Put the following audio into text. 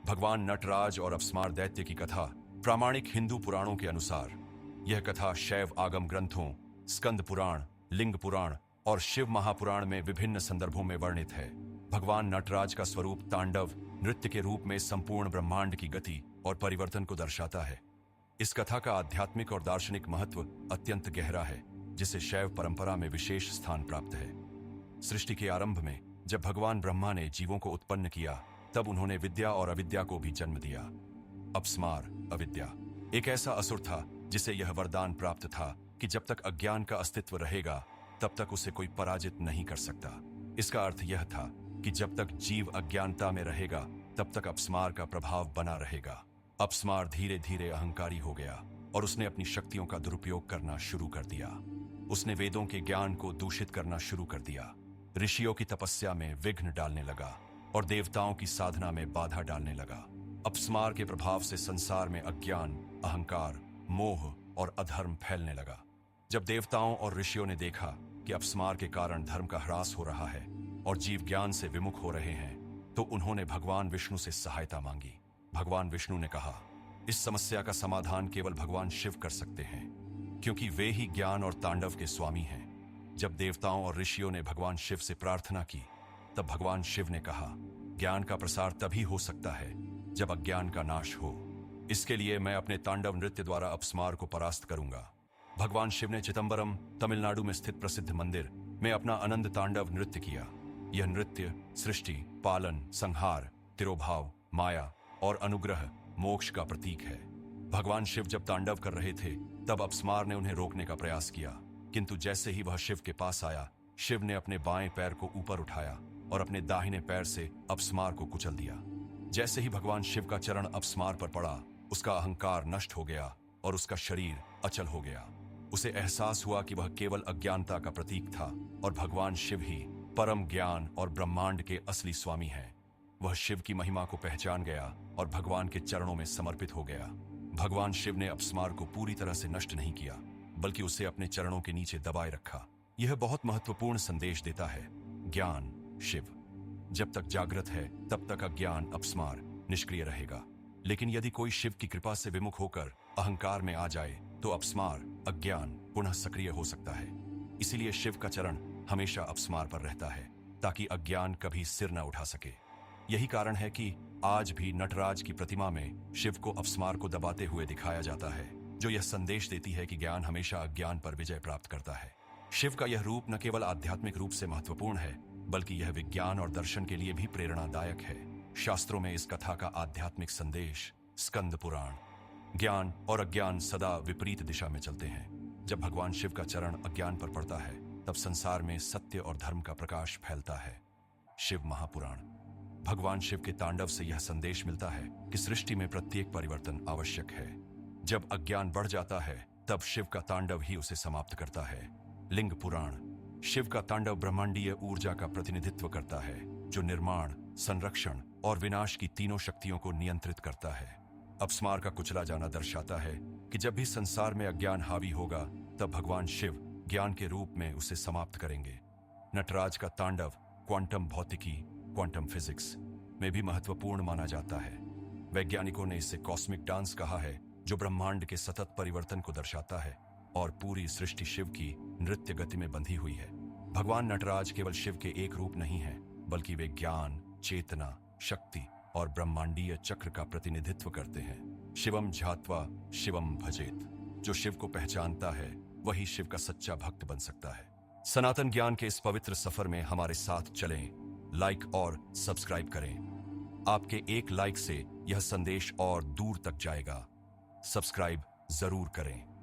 भगवान नटराज और अपस्मार दैत्य की कथा प्रामाणिक हिंदू पुराणों के अनुसार यह कथा शैव आगम ग्रंथों, स्कंद पुराण, लिंग पुराण और शिव महापुराण में विभिन्न संदर्भों में वर्णित है। भगवान नटराज का स्वरूप तांडव नृत्य के रूप में संपूर्ण ब्रह्मांड की गति और परिवर्तन को दर्शाता है। इस कथा का आध्यात्मिक और दार्शनिक महत्व अत्यंत गहरा है, जिसे शैव परंपरा में विशेष स्थान प्राप्त है। सृष्टि के आरंभ में जब भगवान ब्रह्मा ने जीवों को उत्पन्न किया, तब उन्होंने विद्या और अविद्या को भी जन्म दिया। अपस्मार, अविद्या, एक ऐसा असुर था जिसे यह वरदान प्राप्त था कि जब तक अज्ञान का अस्तित्व रहेगा तब तक उसे कोई पराजित नहीं कर सकता। इसका अर्थ यह था कि जब तक जीव अज्ञानता में रहेगा तब तक अपस्मार का प्रभाव बना रहेगा। अपस्मार धीरे धीरे अहंकारी हो गया और उसने अपनी शक्तियों का दुरुपयोग करना शुरू कर दिया। उसने वेदों के ज्ञान को दूषित करना शुरू कर दिया, ऋषियों की तपस्या में विघ्न डालने लगा और देवताओं की साधना में बाधा डालने लगा। अपस्मार के प्रभाव से संसार में अज्ञान, अहंकार, मोह और अधर्म फैलने लगा। जब देवताओं और ऋषियों ने देखा कि अपस्मार के कारण धर्म का ह्रास हो रहा है और जीव ज्ञान से विमुख हो रहे हैं, तो उन्होंने भगवान विष्णु से सहायता मांगी। भगवान विष्णु ने कहा, इस समस्या का समाधान केवल भगवान शिव कर सकते हैं, क्योंकि वे ही ज्ञान और तांडव के स्वामी हैं। जब देवताओं और ऋषियों ने भगवान शिव से प्रार्थना की, तब भगवान शिव ने कहा, ज्ञान का प्रसार तभी हो सकता है जब अज्ञान का नाश हो। इसके लिए मैं अपने तांडव नृत्य द्वारा अपस्मार को परास्त करूंगा। भगवान शिव ने चिदंबरम, तमिलनाडु में स्थित प्रसिद्ध मंदिर में अपना अनंत तांडव नृत्य किया। यह नृत्य सृष्टि, पालन, संहार, तिरोभाव, माया और अनुग्रह, मोक्ष का प्रतीक है। भगवान शिव जब तांडव कर रहे थे, तब अपस्मार ने उन्हें रोकने का प्रयास किया, किंतु जैसे ही वह शिव के पास आया, शिव ने अपने बाएं पैर को ऊपर उठाया और अपने दाहिने पैर से अपस्मार को कुचल दिया। जैसे ही भगवान शिव का चरण अपस्मार पर पड़ा, उसका अहंकार नष्ट हो गया और उसका शरीर अचल हो गया। उसे एहसास हुआ कि वह केवल अज्ञानता का प्रतीक था और भगवान शिव ही परम ज्ञान और ब्रह्मांड के असली स्वामी हैं। वह शिव की महिमा को पहचान गया और भगवान के चरणों में समर्पित हो गया। भगवान शिव ने अपस्मार को पूरी तरह से नष्ट नहीं किया, बल्कि उसे अपने चरणों के नीचे दबाए रखा। यह बहुत महत्वपूर्ण संदेश देता है। ज्ञान, शिव जब तक जागृत है तब तक अज्ञान, अपस्मार निष्क्रिय रहेगा, लेकिन यदि कोई शिव की कृपा से विमुख होकर अहंकार में आ जाए तो अपस्मार, अज्ञान पुनः सक्रिय हो सकता है। इसीलिए शिव का चरण हमेशा अपस्मार पर रहता है, ताकि अज्ञान कभी सिर न उठा सके। यही कारण है कि आज भी नटराज की प्रतिमा में शिव को अपस्मार को दबाते हुए दिखाया जाता है, जो यह संदेश देती है कि ज्ञान हमेशा अज्ञान पर विजय प्राप्त करता है। शिव का यह रूप न केवल आध्यात्मिक रूप से महत्वपूर्ण है, बल्कि यह विज्ञान और दर्शन के लिए भी प्रेरणादायक है। शास्त्रों में इस कथा का आध्यात्मिक संदेश, स्कंद पुराण, ज्ञान और अज्ञान सदा विपरीत दिशा में चलते हैं। जब भगवान शिव का चरण अज्ञान पर पड़ता है, तब संसार में सत्य और धर्म का प्रकाश फैलता है। शिव महापुराण, भगवान शिव के तांडव से यह संदेश मिलता है कि सृष्टि में प्रत्येक परिवर्तन आवश्यक है। जब अज्ञान बढ़ जाता है, तब शिव का तांडव ही उसे समाप्त करता है। लिंग पुराण, शिव का तांडव ब्रह्मांडीय ऊर्जा का प्रतिनिधित्व करता है, जो निर्माण, संरक्षण और विनाश की तीनों शक्तियों को नियंत्रित करता है। अपस्मार का कुचला जाना दर्शाता है कि जब भी संसार में अज्ञान हावी होगा, तब भगवान शिव ज्ञान के रूप में उसे समाप्त करेंगे। नटराज का तांडव क्वांटम भौतिकी, क्वांटम फिजिक्स में भी महत्वपूर्ण माना जाता है। वैज्ञानिकों ने इसे कॉस्मिक डांस कहा है, जो ब्रह्मांड के सतत परिवर्तन को दर्शाता है और पूरी सृष्टि शिव की नृत्य गति में बंधी हुई है। भगवान नटराज केवल शिव के एक रूप नहीं है, बल्कि वे ज्ञान, चेतना, शक्ति और ब्रह्मांडीय चक्र का प्रतिनिधित्व करते हैं। शिवम ध्यात्वा शिवम भजेत, जो शिव को पहचानता है वही शिव का सच्चा भक्त बन सकता है। सनातन ज्ञान के इस पवित्र सफर में हमारे साथ चलें, लाइक और सब्सक्राइब करें। आपके एक लाइक से यह संदेश और दूर तक जाएगा। सब्सक्राइब जरूर करें।